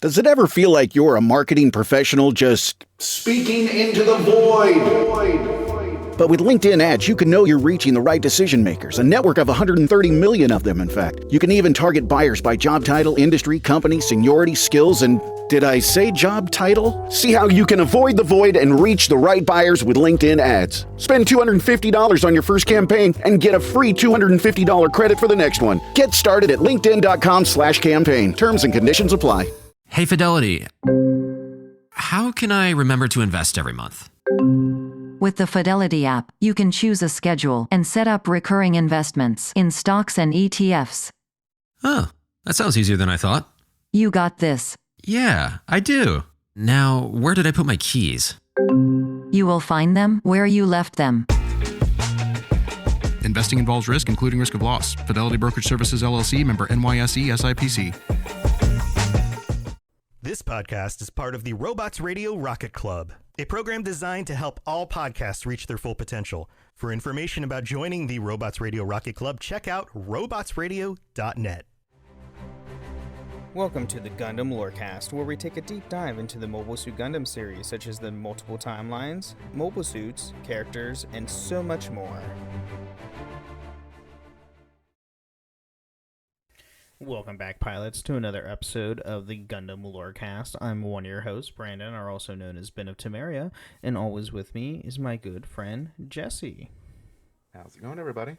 Does it ever feel like you're a marketing professional just speaking into the void? But with LinkedIn ads, you can know you're reaching the right decision makers, a network of 130 million of them, in fact. You can even target buyers by job title, industry, company, seniority, skills, and did I say job title? See how you can avoid the void and reach the right buyers with LinkedIn ads. Spend $250 on your first campaign and get a free $250 credit for the next one. Get started at linkedin.com/campaign. Terms and conditions apply. Hey, Fidelity. How can I remember to invest every month? With the Fidelity app, you can choose a schedule and set up recurring investments in stocks and ETFs. Oh, that sounds easier than I thought. You got this. Yeah, I do. Now, where did I put my keys? You will find them where you left them. Investing involves risk, including risk of loss. Fidelity Brokerage Services, LLC, member NYSE, SIPC. This podcast is part of the Robots Radio Rocket Club, a program designed to help all podcasts reach their full potential. For information about joining the Robots Radio Rocket Club, check out robotsradio.net. Welcome to the Gundam Lorecast, where we take a deep dive into the Mobile Suit Gundam series, such as the multiple timelines, mobile suits, characters, and so much more. Welcome back, pilots, to another episode of the Gundam Lorecast. I'm one of your hosts, Brandon, or also known as Ben of Temeria, and always with me is my good friend, Jesse. How's it going, everybody?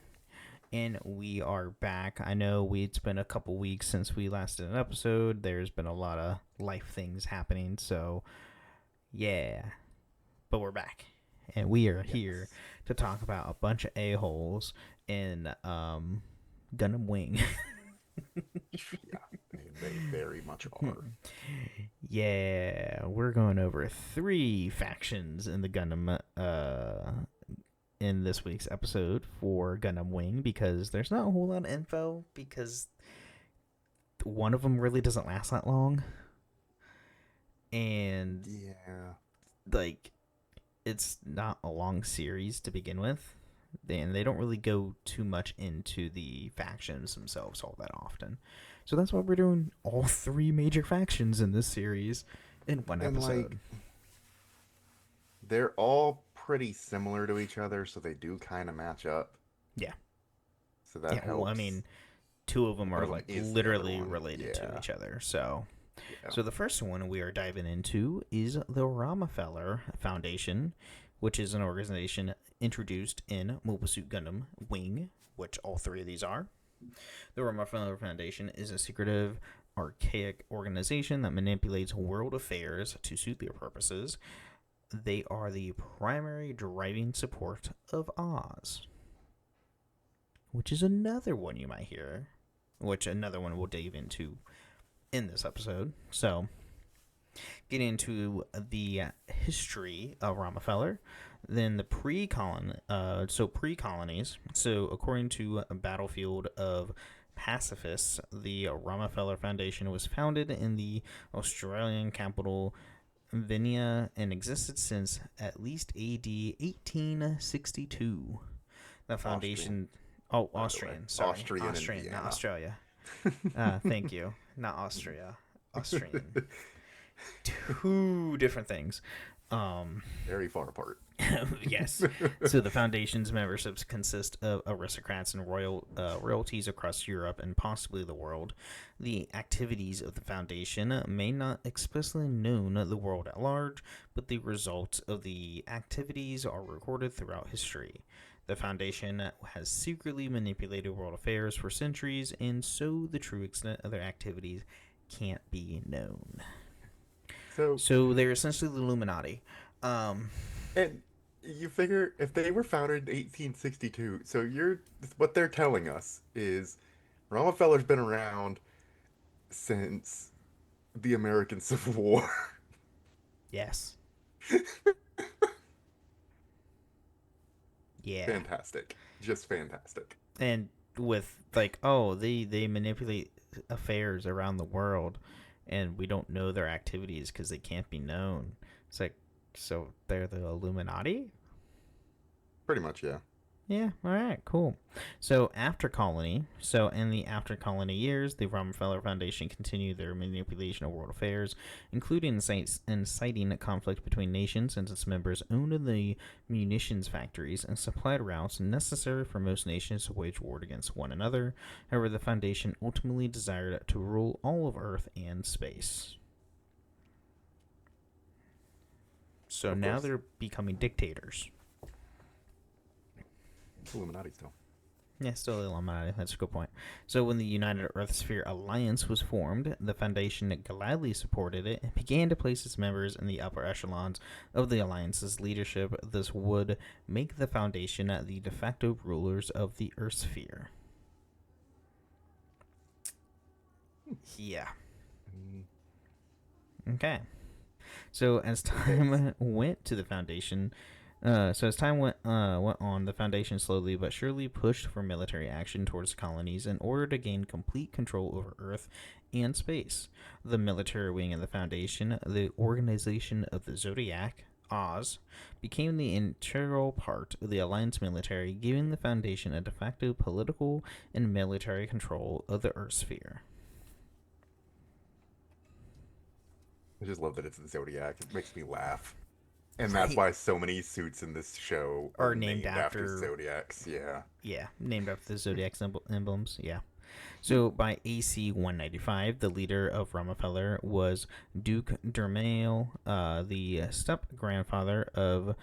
And we are back. I know it's been a couple weeks since we last did an episode. There's been a lot of life things happening, so yeah. But we're back, and we are here to talk about a bunch of a-holes in Gundam Wing. Yeah, they very much are. Yeah, we're going over 3 factions in the Gundam in this week's episode for Gundam Wing, because there's not a whole lot of info, because one of them really doesn't last that long. And yeah, like, it's not a long series to begin with. And they don't really go too much into the factions themselves all that often. So that's why we're doing all 3 major factions in this series in one episode. Like, they're all pretty similar to each other, so they do kind of match up. Yeah. So that helps. Well, I mean, 2 of them are like literally the related to each other. So, yeah. So the first one we are diving into is the Romefeller Foundation, which is an organization introduced in Mobile Suit Gundam Wing, which all 3 of these are. The Romefeller Foundation is a secretive, archaic organization that manipulates world affairs to suit their purposes. They are the primary driving support of Oz, which is another one you might hear, which another one we'll dive into in this episode. So, getting into the history of Romefeller, then the pre-colonies. So, according to a battlefield of pacifists, the Romefeller Foundation was founded in the Australian capital Vienna and existed since at least AD 1862. The foundation... Austrian, not Australia. Thank you. Not Austria. Austrian. 2 different things. Very far apart. Yes. So the foundation's memberships consist of aristocrats and royalties across Europe and possibly the world. The activities of the foundation may not explicitly known the world at large, but the results of the activities are recorded throughout history. The foundation has secretly manipulated world affairs for centuries, and so the true extent of their activities can't be known. So they're essentially the Illuminati. And you figure if they were founded in 1862, so what they're telling us is Romefeller's been around since the American Civil War. Yes. Yeah. Fantastic. Just fantastic. And with like, they manipulate affairs around the world, and we don't know their activities because they can't be known. It's like, so they're the Illuminati? Pretty much, yeah. Yeah, all right, cool. So in the after colony years, the Romefeller Foundation continued their manipulation of world affairs, including inciting conflict between nations, since its members owned the munitions factories and supplied routes necessary for most nations to wage war against one another. However, the Foundation ultimately desired to rule all of Earth and space. So Of now course. they're becoming dictators. Illuminati still. Yeah, still Illuminati. That's a good point. So when the United Earth Sphere Alliance was formed, the Foundation gladly supported it and began to place its members in the upper echelons of the Alliance's leadership. This would make the Foundation the de facto rulers of the Earth Sphere. Yeah. Okay. So as time went to the Foundation... as time went on, the Foundation slowly but surely pushed for military action towards colonies in order to gain complete control over Earth and space. The military wing of the Foundation, the Organization of the Zodiac, Oz, became the integral part of the Alliance military, giving the Foundation a de facto political and military control of the Earth sphere. I just love that it's the Zodiac. It makes me laugh. And that's why so many suits in this show are named after Zodiacs. Yeah. Yeah, named after the Zodiac's emblems. Yeah. So by AC 195, the leader of Romefeller was Duke Dermail, the step-grandfather of...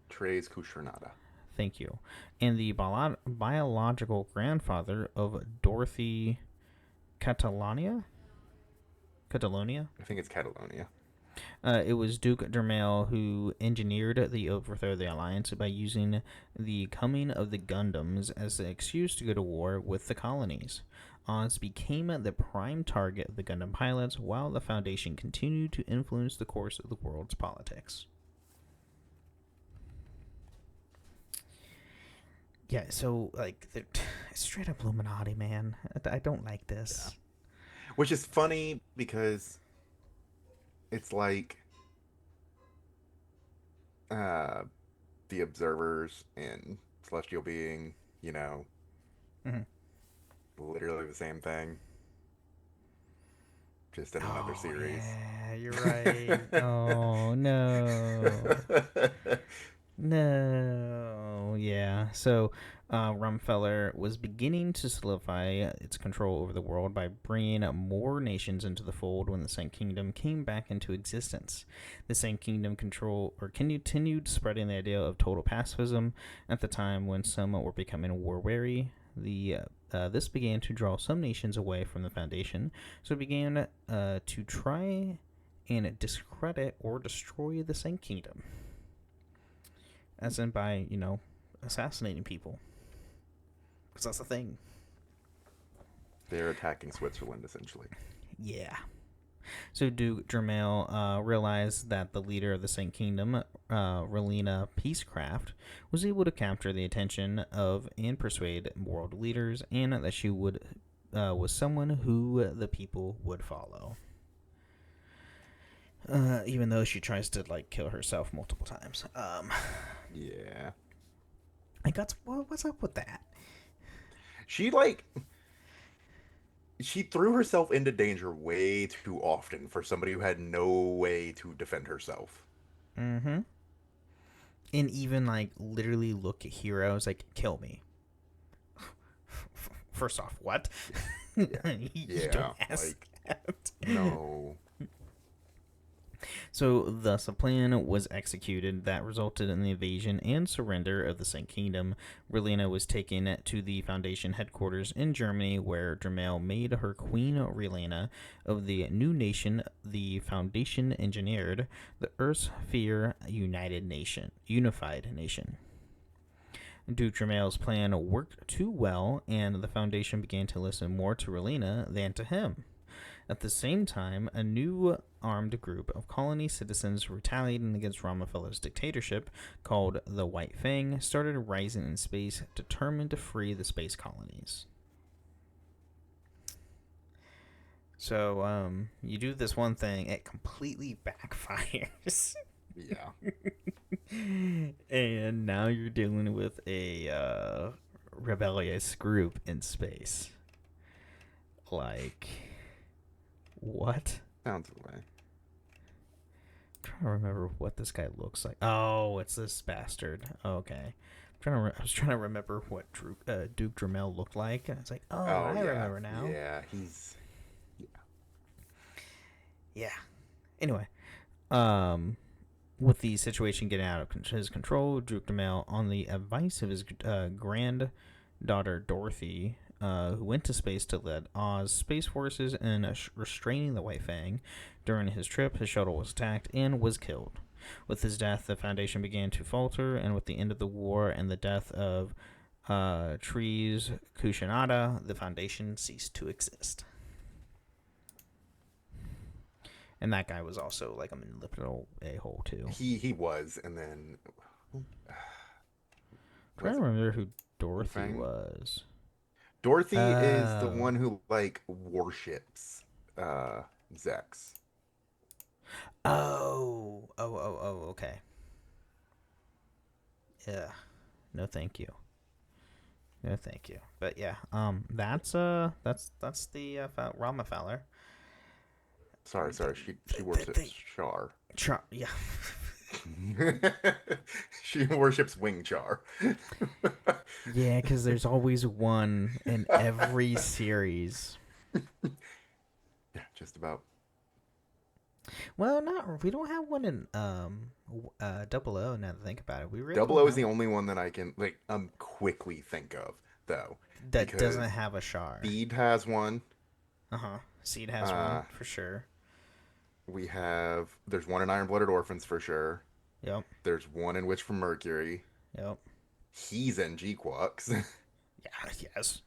Tres Cushernada. Thank you. And the biological grandfather of Dorothy Catalonia? I think it's Catalonia. It was Duke Dermail who engineered the overthrow of the Alliance by using the coming of the Gundams as an excuse to go to war with the colonies. Oz became the prime target of the Gundam pilots, while the Foundation continued to influence the course of the world's politics. Yeah, so, like, straight up Illuminati, man. I don't like this. Yeah. Which is funny because it's like the Observers and Celestial Being, literally the same thing. Just in another series. Yeah, you're right. Oh, no. No, yeah. So, Romefeller was beginning to solidify its control over the world by bringing more nations into the fold when the Second Kingdom came back into existence. The Second Kingdom continued spreading the idea of total pacifism at the time when some were becoming war-weary. This began to draw some nations away from the Foundation, so it began to try and discredit or destroy the Second Kingdom. As in by, assassinating people. Because that's the thing. They're attacking Switzerland, essentially. Yeah. So Duke Dermail realized that the leader of the Second Kingdom, Relena Peacecraft, was able to capture the attention of and persuade world leaders, and that she was someone who the people would follow. Even though she tries to, kill herself multiple times. Yeah. What's up with that? She threw herself into danger way too often for somebody who had no way to defend herself. Mm-hmm. And even, literally look at heroes, kill me. First off, what? Yeah. No. So, thus, a plan was executed that resulted in the invasion and surrender of the Second Kingdom. Relena was taken to the Foundation headquarters in Germany, where Dermail made her Queen Relena of the new nation the Foundation engineered, the Earth Sphere Unified Nation. Duke Dermail's plan worked too well, and the Foundation began to listen more to Relena than to him. At the same time, a new armed group of colony citizens retaliating against Romefeller's dictatorship, called the White Fang, started rising in space, determined to free the space colonies. So, you do this one thing, it completely backfires. Yeah. And now you're dealing with a rebellious group in space. Like, what? Sounds away. I'm trying to remember what this guy looks like. Oh, it's this bastard. Okay. I was trying to remember what Duke Dremel looked like. And I was like, I remember now. Yeah, he's... Yeah. Anyway, with the situation getting out of his control, Duke Dremel, on the advice of his granddaughter Dorothy, who went to space to lead Oz Space Forces in restraining the White Fang. During his trip, his shuttle was attacked and was killed. With his death, the Foundation began to falter, and with the end of the war and the death of Trees Kushinada, the Foundation ceased to exist. And that guy was also like a manipulative a-hole too. He was, and then... I'm trying to remember who Dorothy was. Dorothy is the one who, like, worships Zex. Oh, okay. Yeah. No, thank you. But yeah, that's the Romefeller. Sorry. She worships Char. Yeah. She worships Wing Char. Yeah, because there's always one in every series. Yeah, just about. Well, we don't have one in 00. Now to think about it, we really 00 is the only one that I can quickly think of, though. That doesn't have a Char. Speed has one. Seed has one for sure. There's one in Iron-Blooded Orphans for sure. Yep. There's one in Witch from Mercury. Yep. He's in G-Quux. Yeah, yes.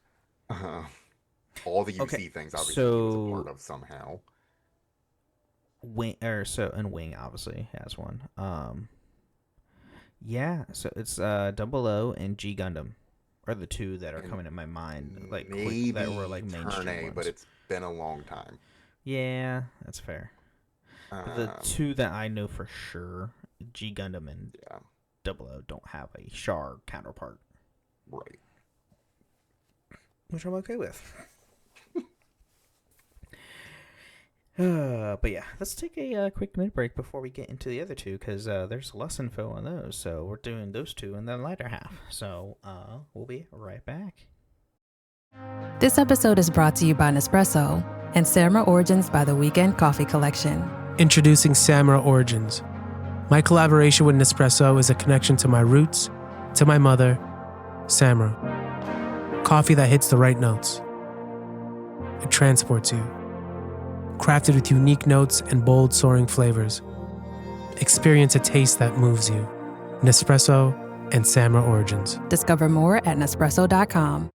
All the UC things obviously he was a part of somehow. Wing obviously has one. Yeah, so it's 00 and G Gundam are the two that are coming in my mind, like maybe that were like mainstream ones. But it's been a long time. Yeah, that's fair. But the two that I know for sure, G Gundam and 00, don't have a Char counterpart. Right. Which I'm okay with. But yeah, let's take a quick mid break before we get into the other two, because there's less info on those. So we're doing those two in the latter half. So we'll be right back. This episode is brought to you by Nespresso and Samra Origins by the Weekend Coffee Collection. Introducing Samra Origins. My collaboration with Nespresso is a connection to my roots, to my mother, Samra. Coffee that hits the right notes. It transports you. Crafted with unique notes and bold, soaring flavors. Experience a taste that moves you. Nespresso and Samra Origins. Discover more at Nespresso.com.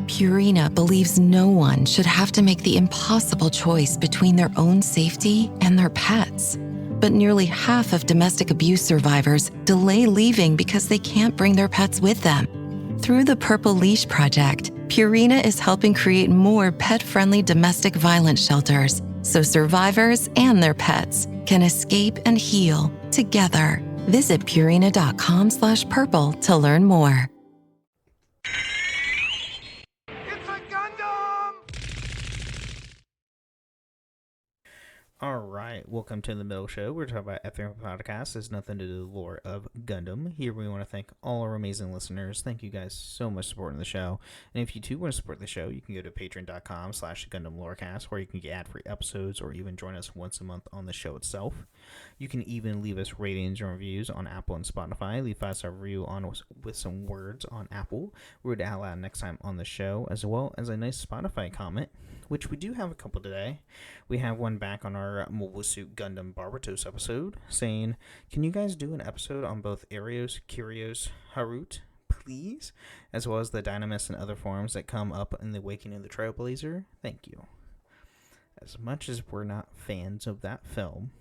Purina believes no one should have to make the impossible choice between their own safety and their pets. But nearly half of domestic abuse survivors delay leaving because they can't bring their pets with them. Through the Purple Leash Project, Purina is helping create more pet-friendly domestic violence shelters so survivors and their pets can escape and heal together. Visit Purina.com/purple to learn more. All right, welcome to the Middle Show. We're talking about Ethereum Podcast. There's nothing to do with the lore of Gundam. Here we want to thank all our amazing listeners. Thank you guys so much for supporting the show. And if you too want to support the show, you can go to patreon.com/GundamLoreCast, where you can get ad-free episodes or even join us once a month on the show itself. You can even leave us ratings and reviews on Apple and Spotify. Leave 5-star review on with some words on Apple. We're to out loud next time on the show, as well as a nice Spotify comment, which we do have a couple today. We have one back on our Mobile Suit Gundam Barbatos episode saying, can you guys do an episode on both Arios, Kyrios, Harut, please? As well as the Dynamis and other forms that come up in the Awakening of the Trailblazer. Thank you. As much as we're not fans of that film,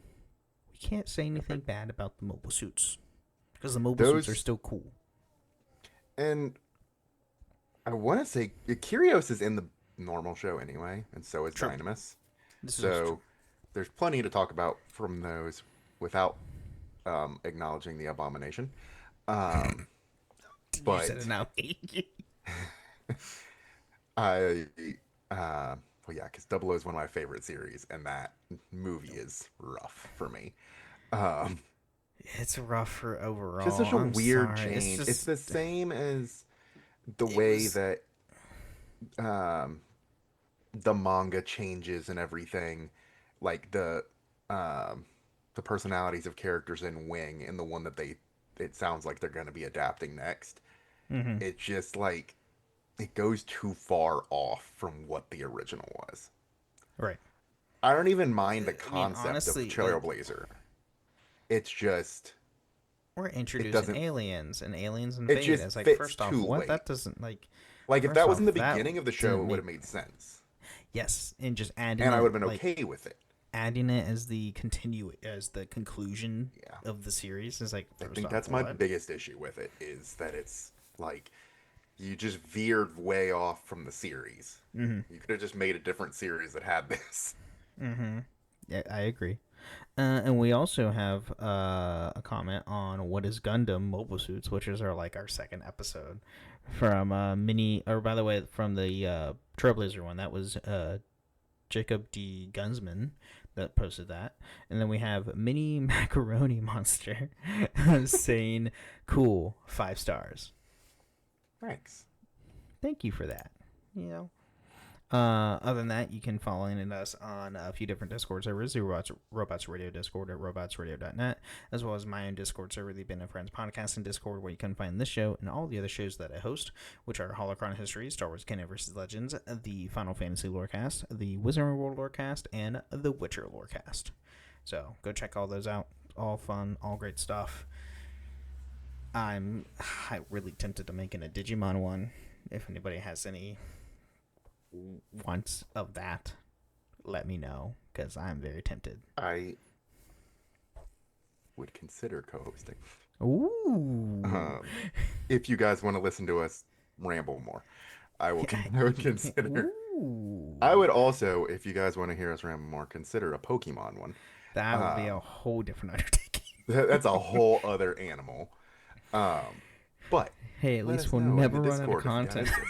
we can't say anything bad about the mobile suits, because the mobile suits are still cool. And I want to say Kyrios is in the normal show anyway, and so is Dynamis. So there's plenty to talk about from those without acknowledging the abomination. You But said it now. I, well, yeah, because Double O is one of my favorite series, and that movie is rough for me. It's rough for overall. Just such a I'm weird sorry. change. It's It's the same as the It way was- that the manga changes and everything, like the personalities of characters in Wing and the one that it sounds like they're going to be adapting next. Mhm. It's just like it goes too far off from what the original was. Right. I don't even mind the I mean, concept honestly, of Trailblazer. It's just We're introducing doesn't- aliens and aliens it invade. just It's like, fits first off, too what? late. That doesn't like. like if first that was in the off, that beginning of the show, it didn't would have make- made sense, Yes, and just adding and I it, would have been like, okay with it. adding it as the conclusion Yeah. of the series is like. I First think off, that's my what? biggest issue with it is that it's like you just veered way off from the series. Mm-hmm. You could have just made a different series that had this. Mm-hmm. Yeah, I agree. And we also have a comment on what is Gundam Mobile Suits, which is our second episode from by the way, from the Trailblazer one. That was Jacob D. Gunsman that posted that. And then we have Mini Macaroni Monster saying, cool, 5 stars. Thanks. Thank you for that. Other than that, you can follow us on a few different Discord servers, the Robots Radio Discord at robotsradio.net, as well as my own Discord server, the Ben and Friends Podcast and Discord, where you can find this show and all the other shows that I host, which are Holocron History, Star Wars Canon vs. Legends, the Final Fantasy Lorecast, the Wizarding World Lorecast, and the Witcher Lorecast. So go check all those out. All fun, all great stuff. I'm really tempted to make a Digimon one. If anybody has any wants of that, let me know, because I'm very tempted. I would consider co-hosting. Ooh. If you guys want to listen to us ramble more, I would consider. Ooh. I would also, if you guys want to hear us ramble more, consider a Pokemon one. That would be a whole different undertaking. That's a whole other animal. But hey, at let least us we'll know in never the run out of Discord if you content. guys-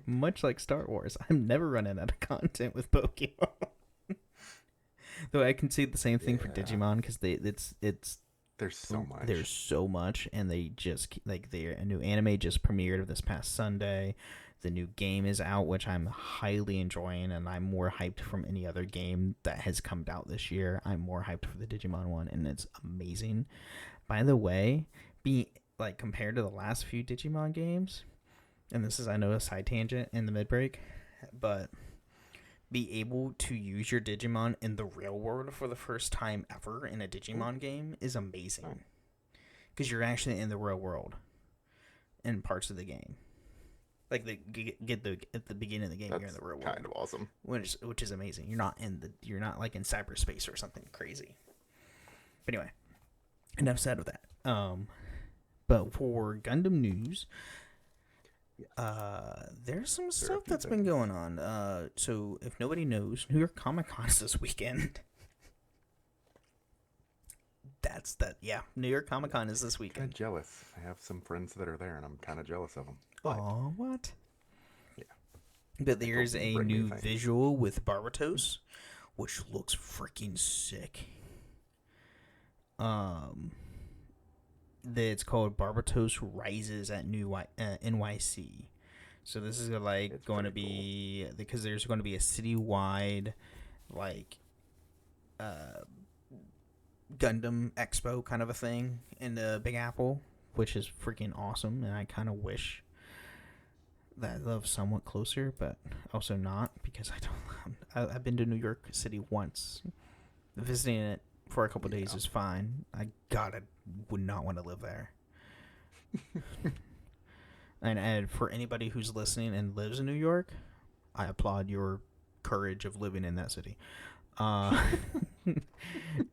Much like Star Wars, I'm never running out of content with Pokemon. Though I can see the same thing for Digimon, because there's so much. There's so much, and they just a new anime just premiered this past Sunday. The new game is out, which I'm highly enjoying, and I'm more hyped from any other game that has come out this year. I'm more hyped for the Digimon one, and it's amazing. By the way, compared to the last few Digimon games, and this is, I know, a side tangent in the mid-break, but be able to use your Digimon in the real world for the first time ever in a Digimon game is amazing. Because you're actually in the real world in parts of the game. Like at the beginning of the game, you're in the real world. Kind of awesome. Which is amazing. You're not like in cyberspace or something crazy. But anyway, enough said of that. But for Gundam news, there's some stuff that's been going on. So if nobody knows, New York Comic Con is this weekend. New York Comic Con is this weekend. I'm jealous. I have some friends that are there, and I'm kind of jealous of them. Oh, what? Yeah. But there's a bring me new things. visual with Barbatos, which looks freaking sick. It's called Barbatos Rises at NYC. So this is going to be because there's going to be a citywide Gundam Expo kind of a thing in the Big Apple, which is freaking awesome, and I kind of wish that I live somewhat closer, but also not, because I've been to New York City once. Visiting it for a couple days is fine. I would not want to live there. And for anybody who's listening and lives in New York, I applaud your courage of living in that city.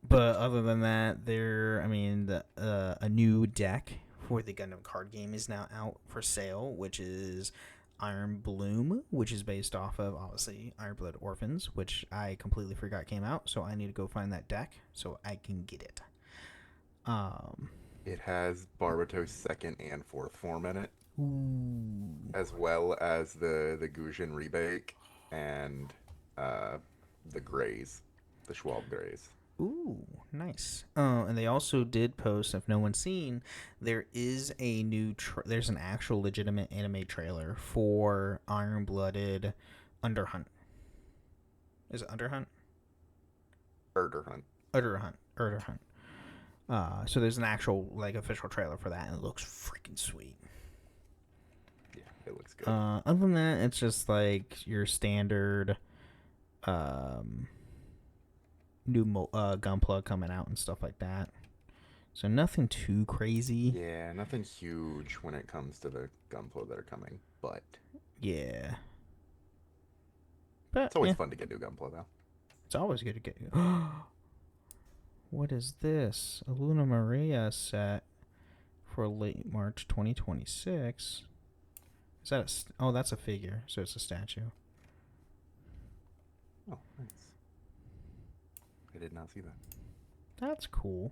But other than that, a new deck for the Gundam card game is now out for sale, which is Iron Bloom, which is based off of, obviously, Iron Blood Orphans, which I completely forgot came out, so I need to go find that deck so I can get it. It has Barato's second and fourth form in it, Ooh. as well as the Gujin Rebake and the Greys, the Schwab Greys. Ooh, nice. And they also did post, if no one's seen, there is a new, there's an actual legitimate anime trailer for Iron-Blooded Underhunt. Is it Underhunt? Urderhunt. Urderhunt. So there's an actual, like, official trailer for that, and it looks freaking sweet. Yeah, it looks good. Other than that, it's just, like, your standard, new Gunpla coming out and stuff like that. So nothing too crazy. Yeah, nothing huge when it comes to the Gunpla that are coming, but yeah. But it's always fun to get new Gunpla, though. It's always good to get. What is this? A Luna Maria set for late March 2026. Is that oh, that's a figure, so it's a statue. Oh, nice. I did not see that. That's cool.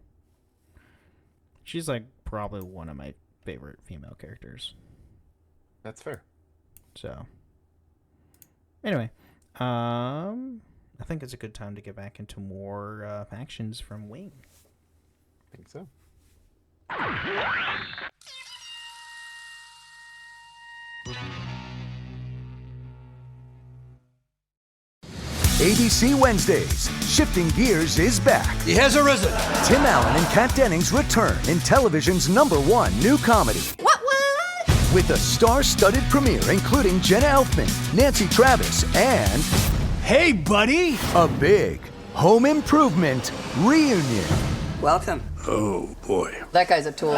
She's like probably one of my favorite female characters. That's fair. So, anyway, I think it's a good time to get back into more factions from Wing. I think so. ABC Wednesdays. Shifting Gears is back. He has arisen. Tim Allen and Kat Dennings return in television's #1 new comedy. What? With a star-studded premiere including Jenna Elfman, Nancy Travis, and... Hey, buddy! A big home improvement reunion. Welcome. Oh, boy. That guy's a tool.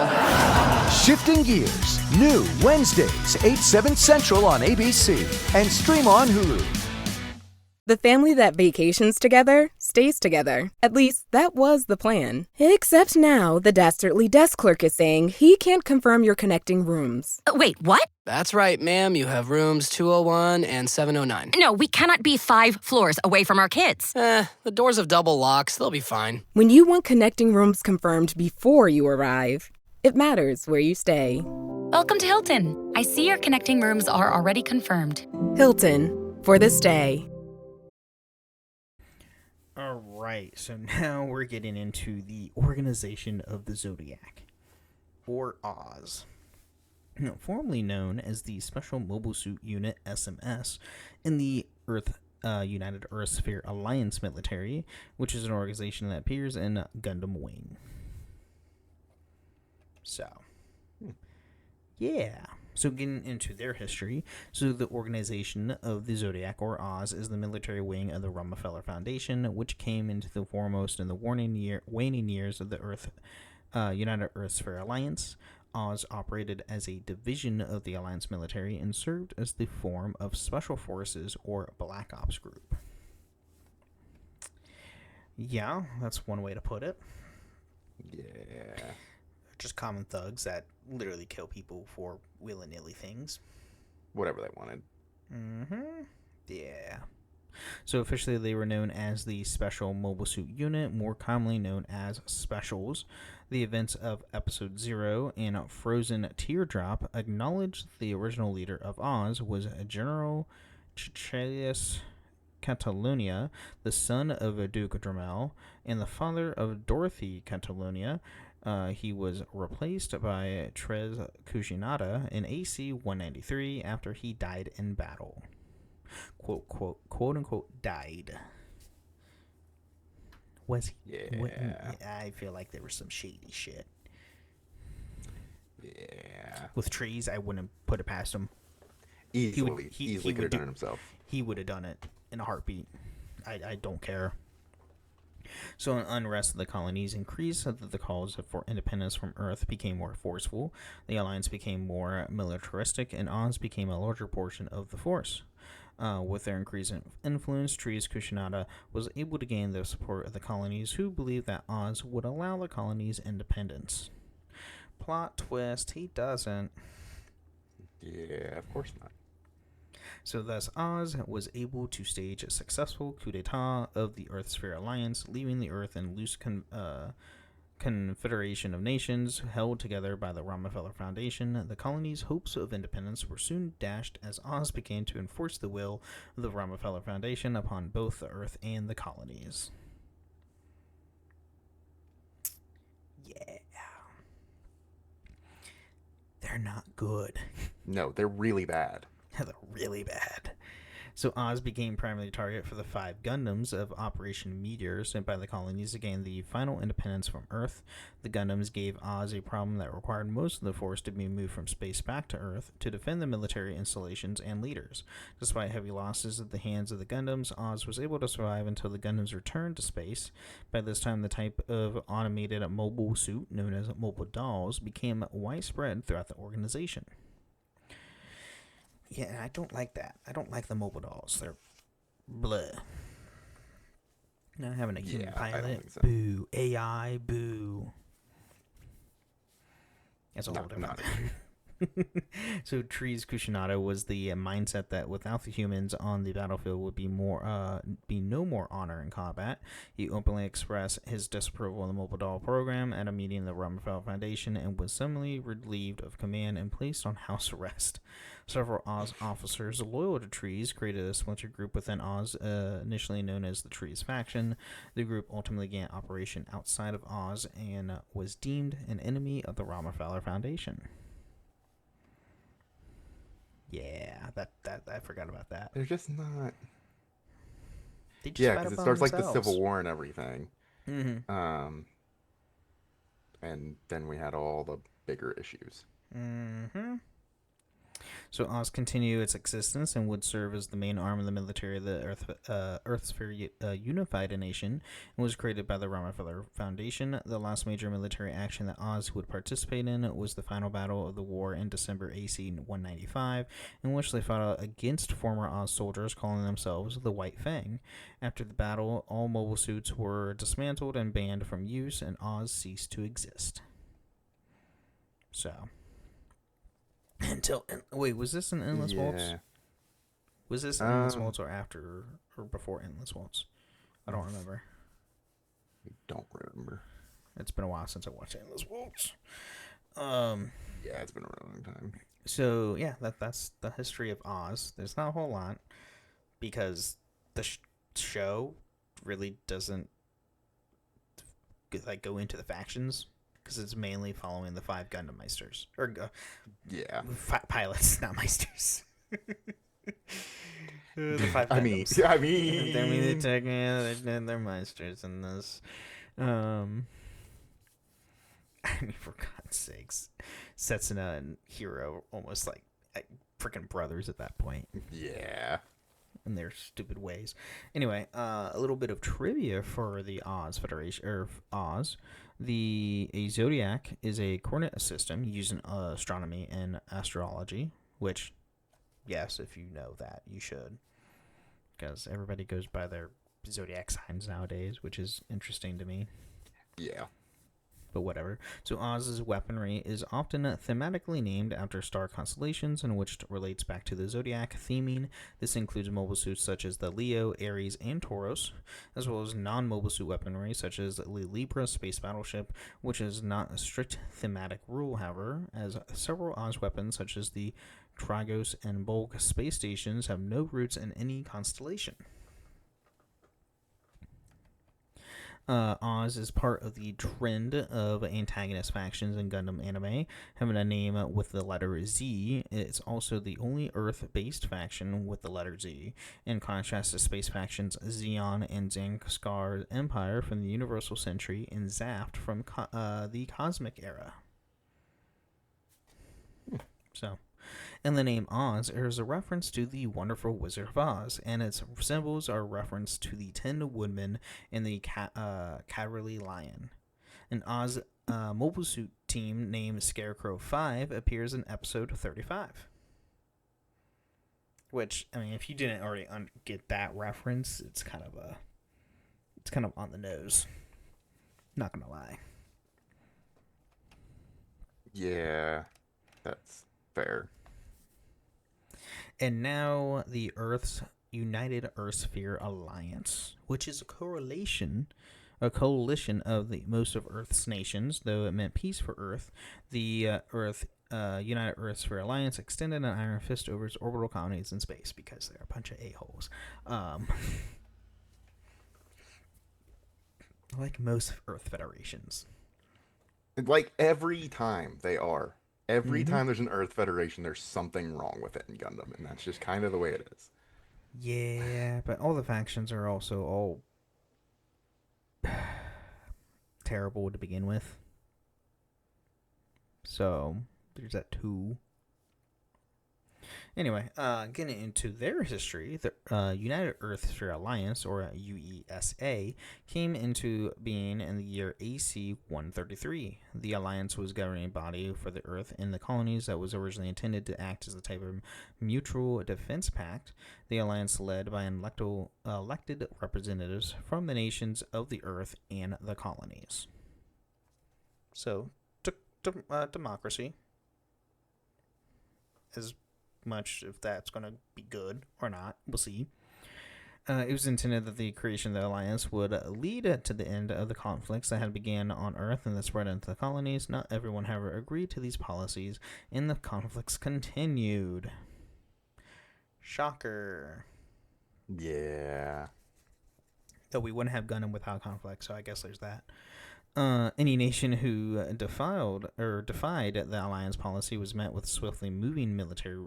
Shifting Gears. New Wednesdays, 8/7 Central on ABC. And stream on Hulu. The family that vacations together stays together. At least, that was the plan. Except now, the Dastardly desk clerk is saying he can't confirm your connecting rooms. Wait, what? That's right, ma'am. You have rooms 201 and 709. No, we cannot be 5 floors away from our kids. The doors have double locks. They'll be fine. When you want connecting rooms confirmed before you arrive, it matters where you stay. Welcome to Hilton. I see your connecting rooms are already confirmed. Hilton, for the stay. Alright, so now we're getting into the Organization of the Zodiac, or Oz. Formerly known as the Special Mobile Suit Unit SMS in the United Earth Sphere Alliance military, which is an organization that appears in Gundam Wing. So, yeah. So getting into their history, so the Organization of the Zodiac, or Oz, is the military wing of the Romefeller Foundation, which came into the foremost in the waning years of the United Earth Sphere Alliance. Oz operated as a division of the Alliance military and served as the form of Special Forces or Black Ops Group. Yeah, that's one way to put it. Yeah. Just common thugs that literally kill people for willy-nilly things. Whatever they wanted. Mm-hmm. Yeah. So officially they were known as the Special Mobile Suit Unit, more commonly known as Specials. The events of Episode 0 and Frozen Teardrop acknowledged the original leader of Oz was General Chichelius Catalonia, the son of Duke Dremel, and the father of Dorothy Catalonia. He was replaced by Trez Kushinada in AC 193 after he died in battle. Quote unquote, died. Was he? Yeah. I feel like there was some shady shit. Yeah. With trees, I wouldn't put it past him. Easily could have done it himself. He would have done it in a heartbeat. I don't care. So an unrest of the colonies increased so that the calls for independence from Earth became more forceful, the Alliance became more militaristic, and Oz became a larger portion of the force. With their increasing influence, Trez Kushinada was able to gain the support of the colonies, who believed that Oz would allow the colonies independence. Plot twist, he doesn't. Yeah, of course not. So thus Oz was able to stage a successful coup d'etat of the Earth Sphere Alliance, leaving the Earth in loose Confederation of Nations, held together by the Romefeller Foundation, the colony's hopes of independence were soon dashed as Oz began to enforce the will of the Romefeller Foundation upon both the Earth and the colonies. Yeah. They're not good. No, they're really bad. They're really bad. So Oz became primary target for the 5 Gundams of Operation Meteor sent by the colonies to gain the final independence from Earth. The Gundams gave Oz a problem that required most of the force to be moved from space back to Earth to defend the military installations and leaders. Despite heavy losses at the hands of the Gundams, Oz was able to survive until the Gundams returned to space. By this time, the type of automated mobile suit known as mobile dolls became widespread throughout the organization. Yeah, I don't like that. I don't like the mobile dolls. They're bleh. Not having a human pilot. So. Boo. AI. Boo. That's a whole different thing. So Trees Kushinato was the mindset that without the humans on the battlefield would be no more honor in combat. He openly expressed his disapproval of the mobile doll program at a meeting of the Romefeller Foundation and was suddenly relieved of command and placed on house arrest. Several Oz officers loyal to Trees created a splinter group within Oz, initially known as the Trees faction. The group ultimately began operation outside of Oz and was deemed an enemy of the Romefeller Foundation. Yeah, that I forgot about that. They're just not. They just because it starts like the Civil War and everything. Mm-hmm. And then we had all the bigger issues. Mm-hmm. So Oz continued its existence and would serve as the main arm of the military of the Earthsphere Unified Nation, and was created by the Romefeller Foundation. The last major military action that Oz would participate in was the final battle of the war in December AC 195, in which they fought against former Oz soldiers calling themselves the White Fang. After the battle, all mobile suits were dismantled and banned from use, and Oz ceased to exist. So... was this an Endless Waltz? Was this Endless Waltz or after or before Endless Waltz? I don't remember. I don't remember. It's been a while since I watched Endless Waltz. Yeah, it's been a really long time. So yeah, that's the history of Oz. There's not a whole lot because the show really doesn't go into the factions. Because it's mainly following the 5 Gundam Meisters. Pilots, not Meisters. The 5 Gundams. I mean... They're Meisters in this. I mean, for God's sakes. Setsuna and Hiro almost like freaking brothers at that point. Yeah. In their stupid ways. Anyway, a little bit of trivia for the Oz Federation, or Oz. A zodiac is a coordinate system used in astronomy and astrology, which, yes, if you know that, you should. Because everybody goes by their zodiac signs nowadays, which is interesting to me. Yeah. But whatever. So Oz's weaponry is often thematically named after star constellations, in which it relates back to the zodiac theming. This includes mobile suits such as the Leo, Aries, and Taurus, as well as non-mobile suit weaponry such as the Libra space battleship, which is not a strict thematic rule, however, as several Oz weapons such as the Trigos and Bulk space stations have no roots in any constellation. Oz is part of the trend of antagonist factions in Gundam anime, having a name with the letter Z. It's also the only Earth-based faction with the letter Z, in contrast to space factions Zeon and Zanskar Empire from the Universal Century and Zaft from the Cosmic Era. So... And the name Oz is a reference to the Wonderful Wizard of Oz, and its symbols are a reference to the Tin Woodman and the Cavalry Lion. An Oz mobile suit team named Scarecrow 5 appears in episode 35. Which, I mean, if you didn't already get that reference, it's kind of on the nose. Not gonna lie. Yeah, that's fair. And now the Earth's United Earthsphere Alliance, which is a correlation a coalition of the most of Earth's nations. Though it meant peace for Earth, the United Earth Sphere Alliance extended an iron fist over its orbital colonies in space because they're a bunch of a-holes. Like most Earth federations. Like every time they are. Every time there's an Earth Federation, there's something wrong with it in Gundam, and that's just kind of the way it is. Yeah, but all the factions are also all terrible to begin with. So, there's that too. Anyway, getting into their history, the United Earth Sphere Alliance, or UESA, came into being in the year AC 133. The alliance was a governing body for the Earth and the colonies that was originally intended to act as a type of mutual defense pact. The alliance led by elected representatives from the nations of the Earth and the colonies. So, democracy. As much if that's going to be good or not, we'll see. It was intended that the creation of the alliance would lead to the end of the conflicts that had begun on Earth and that spread into the colonies. Not everyone, however, agreed to these policies, and the conflicts continued. Shocker. Yeah. Though we wouldn't have Gundam without conflict, so I guess there's that. Any nation who defied the alliance policy was met with swiftly moving military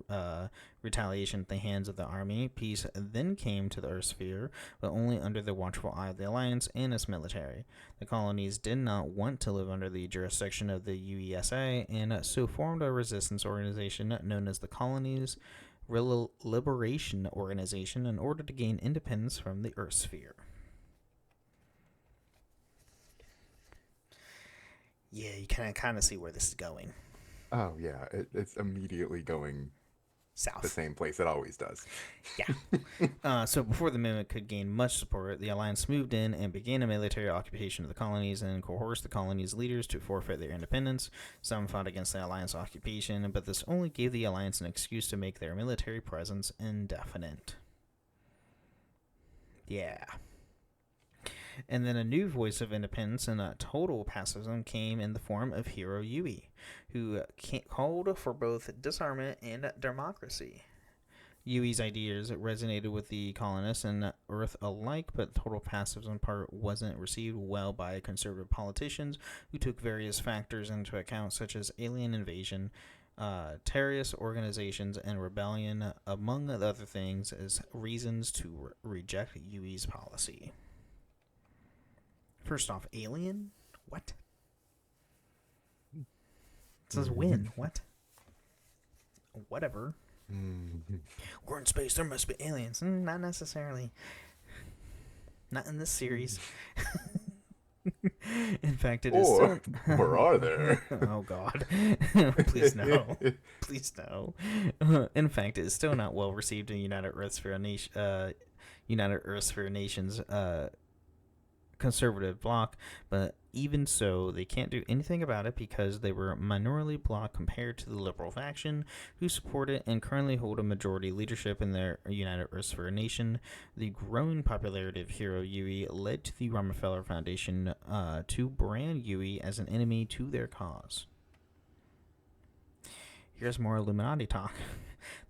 retaliation at the hands of the army. Peace then came to the Earth sphere, but only under the watchful eye of the alliance and its military. The colonies did not want to live under the jurisdiction of the UESA, and so formed a resistance organization known as the Colonies Liberation Organization in order to gain independence from the Earth sphere. Yeah, you kind of see where this is going. Oh, yeah. It's immediately going south. The same place it always does. Yeah. So before the movement could gain much support, the Alliance moved in and began a military occupation of the colonies and coerced the colonies' leaders to forfeit their independence. Some fought against the Alliance occupation, but this only gave the Alliance an excuse to make their military presence indefinite. Yeah. And then a new voice of independence and a total pacifism came in the form of Hiro Yui, who called for both disarmament and democracy. Yui's ideas resonated with the colonists and Earth alike, but total pacifism part wasn't received well by conservative politicians who took various factors into account, such as alien invasion, terrorist organizations, and rebellion, among other things, as reasons to reject Yui's policy. First off, alien? What? It says win. What? Whatever. We're in space. There must be aliens. Not necessarily. Not in this series. In fact, it is still... Or are there? Oh, God. Please no. Please no. In fact, it is still not well received in United Earth Sphere Nations conservative bloc, but even so, they can't do anything about it because they were minority bloc compared to the liberal faction, who support it and currently hold a majority leadership in their United Earth Sphere Nation. The growing popularity of Hiro Yui led to the Romefeller Foundation to brand Yui as an enemy to their cause. Here's more Illuminati talk.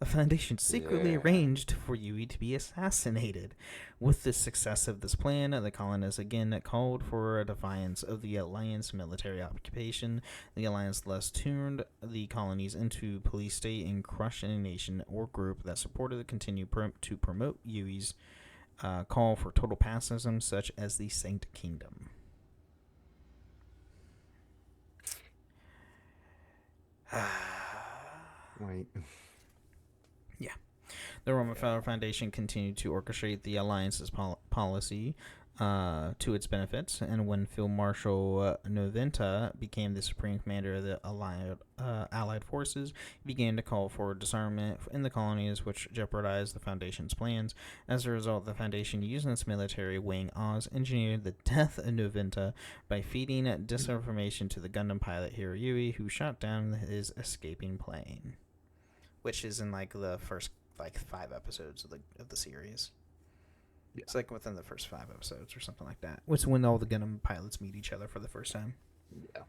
The Foundation secretly arranged for Yui to be assassinated. With the success of this plan, the colonists again called for a defiance of the Alliance military occupation. The Alliance thus turned the colonies into police state and crushed any nation or group that supported the continued to promote Yui's call for total pacifism, such as the Saint Kingdom. Wait. Yeah. The Romefeller Foundation continued to orchestrate the Alliance's policy to its benefits, and when Field Marshal Noventa became the supreme commander of the Allied forces, he began to call for disarmament in the colonies, which jeopardized the Foundation's plans. As a result, the Foundation, using its military wing Oz, engineered the death of Noventa by feeding disinformation to the Gundam pilot Hiro Yui, who shot down his escaping plane. Which is in the first 5 episodes of the series. It's like within the first 5 episodes or something like that. It's when all the Gundam pilots meet each other for the first time. Yeah.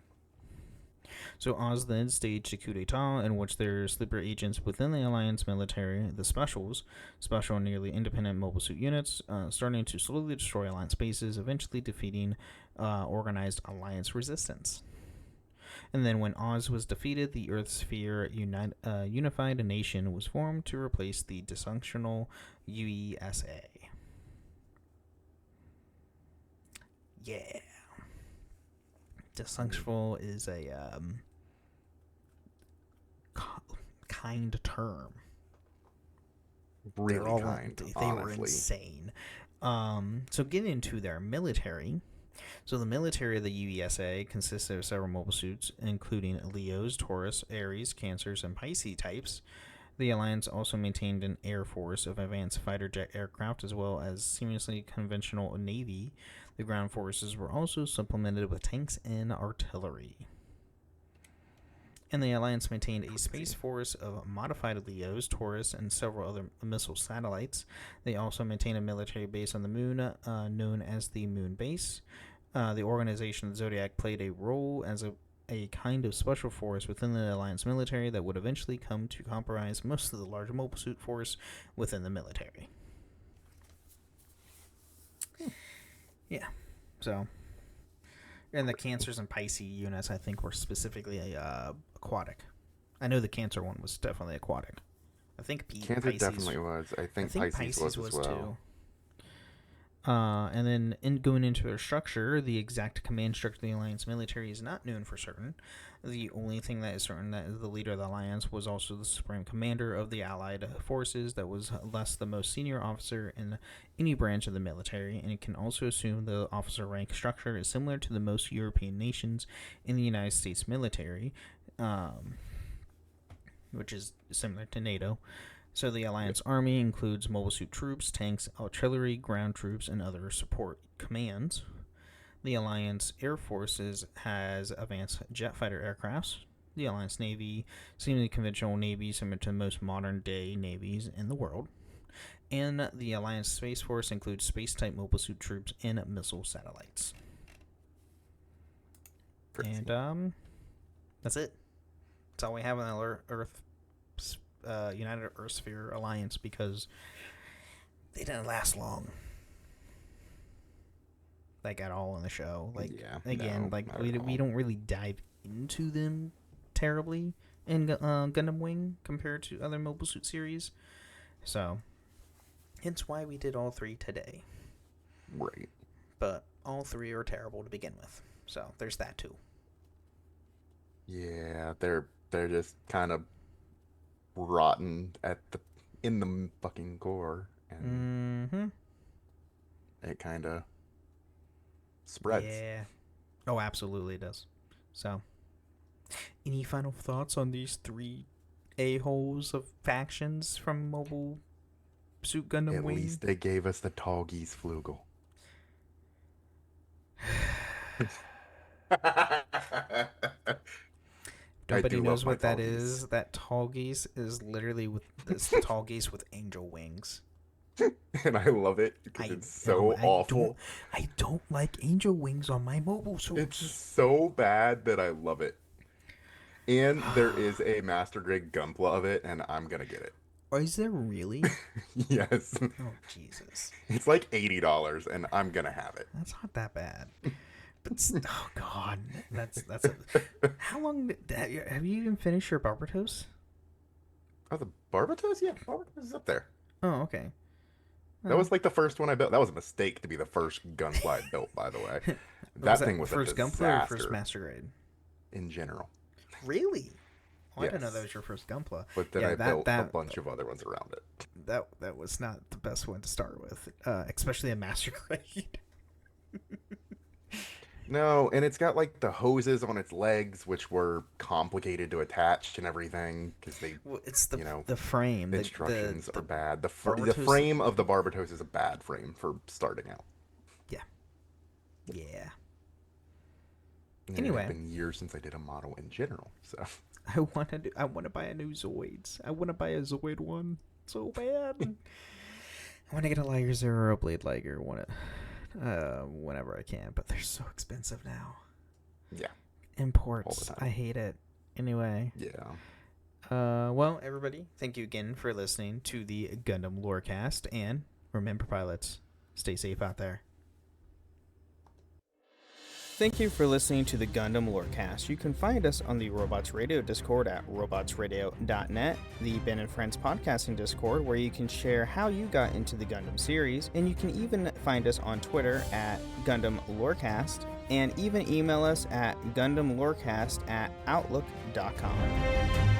So Oz then staged a coup d'etat in which their sleeper agents within the Alliance military, the Specials, special and nearly independent mobile suit units, starting to slowly destroy Alliance bases, eventually defeating organized Alliance resistance. And then when Oz was defeated, the Earth Sphere Unified Nation was formed to replace the dysfunctional USA. Yeah. Dysfunctional is a kind term. Really kind, they were insane. So getting into their military. So the military of the USA consists of several mobile suits, including Leos, Taurus, Aries, Cancers, and Pisces types. The Alliance also maintained an air force of advanced fighter jet aircraft as well as seamlessly conventional navy. The ground forces were also supplemented with tanks and artillery. And the Alliance maintained a space force of modified Leos, Taurus, and several other missile satellites. They also maintained a military base on the moon known as the Moon Base. The organization of the Zodiac played a role as a kind of special force within the Alliance military that would eventually come to comprise most of the large mobile suit force within the military. Yeah, so... And the Cancers and Pisces units, I think, were specifically aquatic. I know the Cancer one was definitely aquatic. I think Cancer Pisces definitely was. I think Pisces was as well. Too. And then going into their structure, the exact command structure of the Alliance military is not known for certain. The only thing that is certain that the leader of the Alliance was also the supreme commander of the Allied forces that was thus the most senior officer in any branch of the military, and it can also assume the officer rank structure is similar to the most European nations in the United States military, which is similar to NATO. So the Alliance Army includes mobile suit troops, tanks, artillery, ground troops, and other support commands. The Alliance Air Forces has advanced jet fighter aircrafts. The Alliance Navy, seemingly conventional navy similar to most modern-day navies in the world. And the Alliance Space Force includes space-type mobile suit troops and missile satellites. Crazy. And that's it. That's all we have on the United Earth Sphere Alliance because they didn't last long. Like at all in the show. Like we don't really dive into them terribly in Gundam Wing compared to other mobile suit series. So hence why we did all 3 today. Right. But all 3 are terrible to begin with. So there's that too. Yeah, they're just kind of rotten in the fucking core, and it kind of spreads. Yeah. Oh, absolutely it does. So, any final thoughts on these 3 a-holes of factions from Mobile Suit Gundam Wing? At least they gave us the Tallgeese Flugel. Nobody knows what that is. That Tallgeese is literally this Tallgeese with angel wings. And I love it because it's so awful. I don't like angel wings on my mobile suits. It's so bad that I love it. And there is a Master Grade Gunpla of it, and I'm gonna get it. Oh, is there really? Yes. Oh, Jesus. It's like $80, and I'm gonna have it. That's not that bad. But oh god, that's how long have you even finished your Barbatos? Oh, the Barbatos? Yeah, Barbatos is up there. Oh, okay. That was like the first one I built. That was a mistake to be the first Gunpla I built, by the way. That thing was first a disaster. Gunpla or first Master Grade? In general. Really? Oh, Yes. I didn't know that was your first Gunpla. But then I built a bunch of other ones around it. That was not the best one to start with, especially a Master Grade. No, and it's got like the hoses on its legs, which were complicated to attach and everything because it's the the frame. The instructions are bad. The Barbatos... frame of the Barbatos is a bad frame for starting out. Yeah. Yeah. And anyway, it's been years since I did a model in general, so I want to buy a new Zoids. I want to buy a Zoid one so bad. I want to get a Liger Zero or a Blade Liger whenever I can, but they're so expensive now. Yeah. Imports. I hate it. Anyway. Yeah. Well, everybody, thank you again for listening to the Gundam Lorecast, and remember, pilots, stay safe out there. Thank you for listening to the Gundam Lorecast. You can find us on the Robots Radio Discord at robotsradio.net, the Ben and Friends podcasting Discord, where you can share how you got into the Gundam series, and you can even find us on Twitter at Gundam Lorecast, and even email us at gundamlorecast@outlook.com.